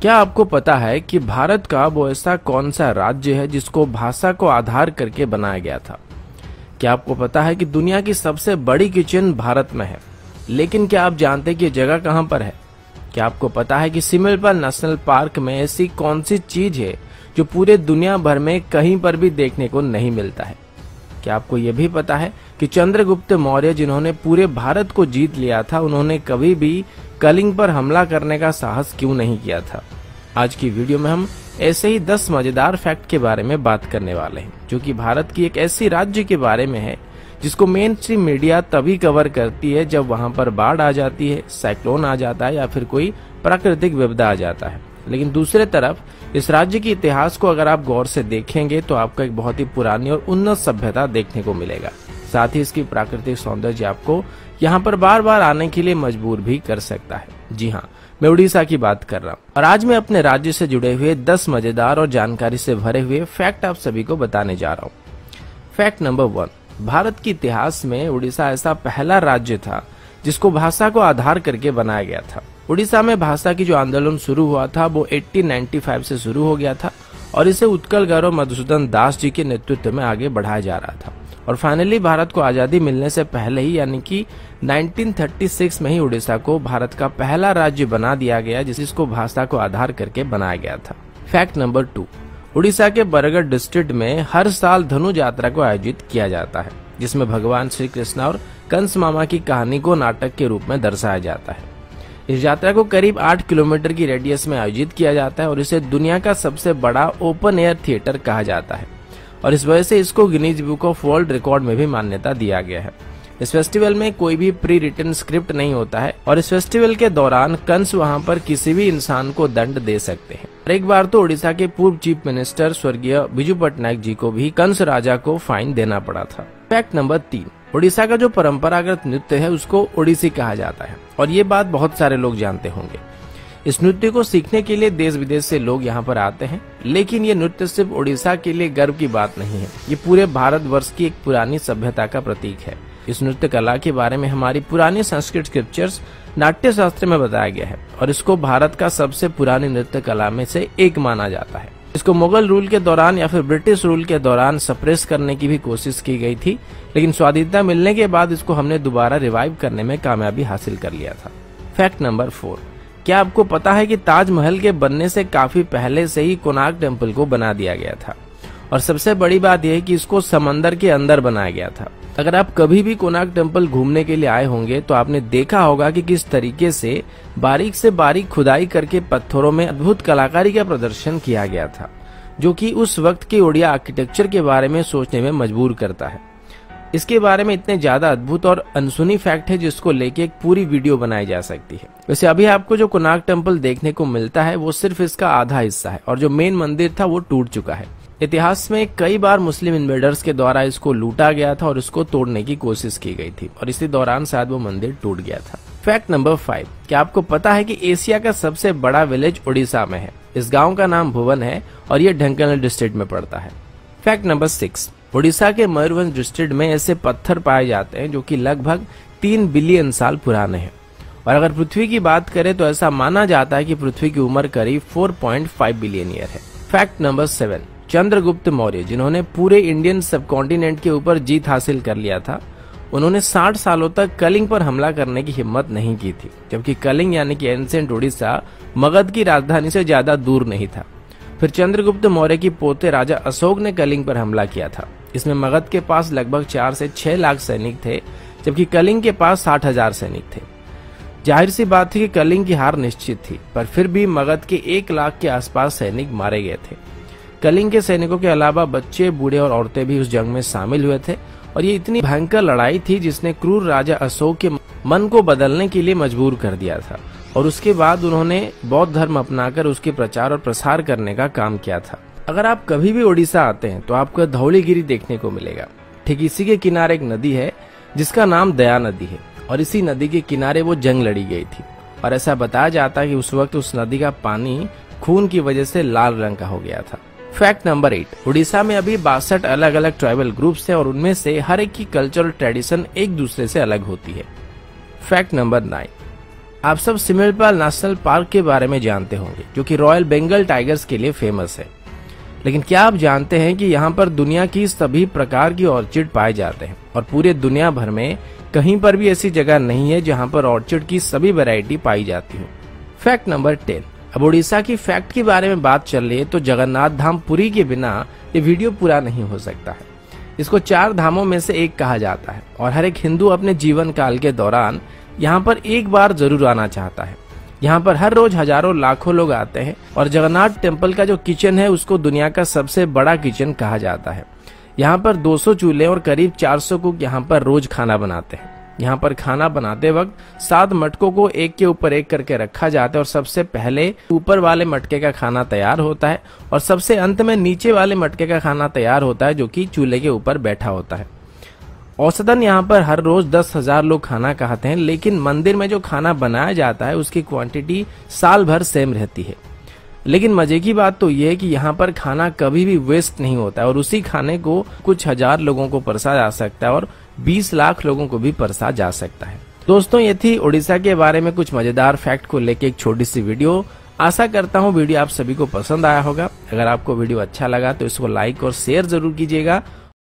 क्या आपको पता है कि भारत का वो ऐसा कौन सा राज्य है जिसको भाषा को आधार करके बनाया गया था? क्या आपको पता है कि दुनिया की सबसे बड़ी किचन भारत में है, लेकिन क्या आप जानते हैं कि जगह कहां पर है? क्या आपको पता है कि सिमलपाल नेशनल पार्क में ऐसी कौन सी चीज है जो पूरे दुनिया भर में कहीं पर भी देखने को नहीं मिलता है? क्या आपको यह भी पता है कि चंद्रगुप्त मौर्य, जिन्होंने पूरे भारत को जीत लिया था, उन्होंने कभी भी कलिंग पर हमला करने का साहस क्यों नहीं किया था? आज की वीडियो में हम ऐसे ही 10 मजेदार फैक्ट के बारे में बात करने वाले हैं, जो कि भारत की एक ऐसी राज्य के बारे में है जिसको मेन स्ट्रीम मीडिया तभी कवर करती है जब वहां पर बाढ़ आ जाती है, साइक्लोन आ जाता है या फिर कोई प्राकृतिक विपदा आ जाता है। लेकिन दूसरे तरफ इस राज्य के इतिहास को अगर आप गौर से देखेंगे तो आपको एक बहुत ही पुरानी और उन्नत सभ्यता देखने को मिलेगा। साथ ही इसकी प्राकृतिक सौंदर्य आपको यहाँ पर बार बार आने के लिए मजबूर भी कर सकता है। जी हाँ, मैं उड़ीसा की बात कर रहा हूँ और आज मैं अपने राज्य से जुड़े हुए 10 मजेदार और जानकारी से भरे हुए फैक्ट आप सभी को बताने जा रहा हूँ। फैक्ट नंबर 1, भारत के इतिहास में उड़ीसा ऐसा पहला राज्य था जिसको भाषा को आधार करके बनाया गया था। उड़ीसा में भाषा की जो आंदोलन शुरू हुआ था वो 1895 से शुरू हो गया था और इसे उत्कल गौरव मधुसूदन दास जी के नेतृत्व में आगे बढ़ाया जा रहा था। और फाइनली भारत को आजादी मिलने से पहले ही, यानी कि 1936 में ही उड़ीसा को भारत का पहला राज्य बना दिया गया जिसको भाषा को आधार करके बनाया गया था। फैक्ट नंबर 2, उड़ीसा के बरगढ़ डिस्ट्रिक्ट में हर साल धनु यात्रा को आयोजित किया जाता है, जिसमें भगवान श्री कृष्ण और कंस मामा की कहानी को नाटक के रूप में दर्शाया जाता है। इस यात्रा को करीब 8 किलोमीटर की रेडियस में आयोजित किया जाता है और इसे दुनिया का सबसे बड़ा ओपन एयर थिएटर कहा जाता है और इस वजह से इसको Guinness book of world record में भी मान्यता दिया गया है। इस फेस्टिवल में कोई भी प्री रिटन स्क्रिप्ट नहीं होता है और इस फेस्टिवल के दौरान कंस वहां पर किसी भी इंसान को दंड दे सकते हैं। और एक बार तो उड़ीसा के पूर्व चीफ मिनिस्टर स्वर्गीय बिजू पटनायक जी को भी कंस राजा को फाइन देना पड़ा था। फैक्ट नंबर 3, उड़ीसा का जो परंपरागत नृत्य है उसको ओडिसी कहा जाता है और ये बात बहुत सारे लोग जानते होंगे। इस नृत्य को सीखने के लिए देश विदेश से लोग यहाँ पर आते हैं, लेकिन ये नृत्य सिर्फ उड़ीसा के लिए गर्व की बात नहीं है, ये पूरे भारतवर्ष की एक पुरानी सभ्यता का प्रतीक है। इस नृत्य कला के बारे में हमारी पुरानी संस्कृत स्क्रिप्चर्स नाट्य शास्त्र में बताया गया है और इसको भारत का सबसे पुरानी नृत्य कला में से एक माना जाता है। इसको मुगल रूल के दौरान या फिर ब्रिटिश रूल के दौरान सप्रेस करने की भी कोशिश की गई थी, लेकिन स्वाधीनता मिलने के बाद इसको हमने दोबारा रिवाइव करने में कामयाबी हासिल कर लिया था। फैक्ट नंबर 4, क्या आपको पता है कि ताजमहल के बनने से काफी पहले से ही कोणार्क टेम्पल को बना दिया गया था और सबसे बड़ी बात यह है कि इसको समंदर के अंदर बनाया गया था। अगर आप कभी भी कोणार्क टेम्पल घूमने के लिए आए होंगे तो आपने देखा होगा कि किस तरीके से बारीक खुदाई करके पत्थरों में अद्भुत कलाकारी का प्रदर्शन किया गया था, जो कि उस वक्त के ओडिया आर्किटेक्चर के बारे में सोचने में मजबूर करता है। इसके बारे में इतने ज्यादा अद्भुत और अनसुनी फैक्ट है जिसको लेके एक पूरी वीडियो बनाई जा सकती है। वैसे अभी आपको जो कोणार्क टेम्पल देखने को मिलता है वो सिर्फ इसका आधा हिस्सा है और जो मेन मंदिर था वो टूट चुका है। इतिहास में कई बार मुस्लिम इन्वेडर्स के द्वारा इसको लूटा गया था और इसको तोड़ने की कोशिश की गई थी और इसी दौरान शायद वो मंदिर टूट गया था। फैक्ट नंबर 5, क्या आपको पता है कि एशिया का सबसे बड़ा विलेज उड़ीसा में है? इस गांव का नाम भुवन है और ये ढेंकानाल डिस्ट्रिक्ट में पड़ता है। फैक्ट नंबर 6, उड़ीसा के मयूरभंज डिस्ट्रिक्ट में ऐसे पत्थर पाए जाते हैं जो कि लगभग 3 बिलियन साल पुराने हैं और अगर पृथ्वी की बात करें तो ऐसा माना जाता है कि पृथ्वी की उम्र करीब 4.5 बिलियन ईयर है। फैक्ट नंबर 7, चंद्रगुप्त मौर्य, जिन्होंने पूरे इंडियन सबकॉन्टिनेंट के ऊपर जीत हासिल कर लिया था, उन्होंने 60 सालों तक कलिंग पर हमला करने की हिम्मत नहीं की थी, जबकि कलिंग यानी कि एंशिएंट उड़ीसा मगध की राजधानी से ज्यादा दूर नहीं था। फिर चंद्रगुप्त मौर्य की पोते राजा अशोक ने कलिंग पर हमला किया था। इसमें मगध के पास लगभग 4 से 6 लाख सैनिक थे, जबकि कलिंग के पास 60,000 सैनिक थे। जाहिर सी बात थी कि कलिंग की हार निश्चित थी, पर फिर भी मगध के 1 लाख के आसपास सैनिक मारे गए थे। कलिंग के सैनिकों के अलावा बच्चे, बूढ़े और औरतें भी उस जंग में शामिल हुए थे और ये इतनी भयंकर लड़ाई थी जिसने क्रूर राजा अशोक के मन को बदलने के लिए मजबूर कर दिया था और उसके बाद उन्होंने बौद्ध धर्म अपनाकर उसके प्रचार और प्रसार करने का काम किया था। अगर आप कभी भी उड़ीसा आते हैं तो आपको धौलीगिरी देखने को मिलेगा। ठीक इसी के किनारे एक नदी है जिसका नाम दया नदी है और इसी नदी के किनारे वो जंग लड़ी गई थी और ऐसा बताया जाता है कि उस वक्त उस नदी का पानी खून की वजह से लाल रंग का हो गया था। फैक्ट नंबर 8, उड़ीसा में अभी 62 अलग अलग ट्राइबल ग्रुप्स हैं और उनमें से हर एक की कल्चरल ट्रेडिशन एक दूसरे से अलग होती है। फैक्ट नंबर 9, आप सब सिमलपाल नेशनल पार्क के बारे में जानते होंगे, जो कि रॉयल बंगाल टाइगर्स के लिए फेमस है। लेकिन क्या आप जानते हैं कि यहाँ पर दुनिया की सभी प्रकार की ऑर्चिड पाए जाते हैं और पूरे दुनिया भर में कहीं पर भी ऐसी जगह नहीं है जहाँ पर ऑर्चिड की सभी वैरायटी पाई जाती हो। Fact number 10। अब उड़ीसा की फैक्ट के बारे में बात चल रही है तो जगन्नाथ धाम पुरी के बिना ये वीडियो पूरा नहीं हो सकता है। इसको 4 धामों में से एक कहा जाता है और हर एक हिंदू अपने जीवन काल के दौरान यहाँ पर एक बार जरूर आना चाहता है। यहाँ पर हर रोज हजारों लाखों लोग आते हैं और जगन्नाथ टेम्पल का जो किचन है उसको दुनिया का सबसे बड़ा किचन कहा जाता है। यहाँ पर 200 चूल्हे और करीब 400 कुक यहाँ पर रोज खाना बनाते हैं। यहाँ पर खाना बनाते वक्त 7 मटकों को एक के ऊपर एक करके रखा जाता है और सबसे पहले ऊपर वाले मटके का खाना तैयार होता है और सबसे अंत में नीचे वाले मटके का खाना तैयार होता है, जो कि चूल्हे के ऊपर बैठा होता है। औसतन यहाँ पर हर रोज 10,000 लोग खाना खाते हैं, लेकिन मंदिर में जो खाना बनाया जाता है उसकी क्वांटिटी साल भर सेम रहती है। लेकिन मजे की बात तो ये है कि यहाँ पर खाना कभी भी वेस्ट नहीं होता है और उसी खाने को कुछ हजार लोगों को परसा जा सकता है और 20 लाख लोगों को भी परसा जा सकता है। दोस्तों, ये थी उड़ीसा के बारे में कुछ मजेदार फैक्ट को लेके एक छोटी सी वीडियो। आशा करता हूँ वीडियो आप सभी को पसंद आया होगा। अगर आपको वीडियो अच्छा लगा तो इसको लाइक और शेयर जरूर कीजिएगा